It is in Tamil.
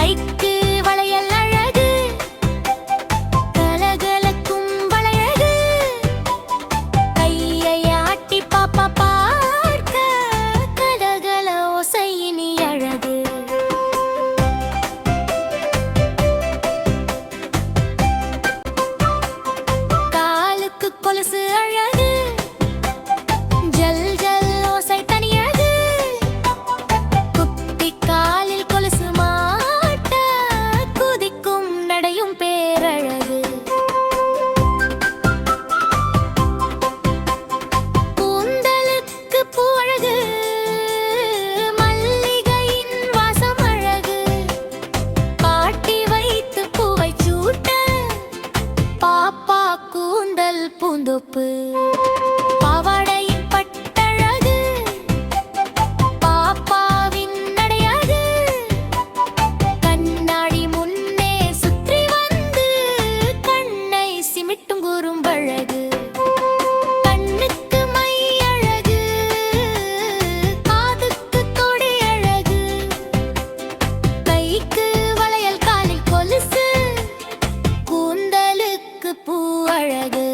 கைக்கு வளையல் அழகு, கலகலக்கும் வளையகு, கையை ஆட்டி பாப்பா பார்க்க கலகல ஓசையினி அழகு. காலுக்கு கொலுசு அழகு, ஜல் ஜல் ஓசை தனியழகு, குத்தி காலில் கொலுசு மாட்ட குதிக்கும் நடையும் பேரழகு. கூந்தலுக்கு பூவழகு, மல்லிகையின் வாசம் அழகு, பாட்டி வைத்து பூவை சூட்ட பாப்பா கூந்தல் பூந்தொப்பு. பாவாடையின் பட்டழகு, பாப்பாவின் நடையழகு, கண்ணாடி முன்னே சுற்றி வந்து கண்ணை சிமிட்டும் குறும்பழகு. கண்ணுக்கு மை அழகு, காதுக்கு கொடி அழகு, கைக்கு வளையல் காலில் கொலுசு, கூந்தலுக்கு பூ அழகு.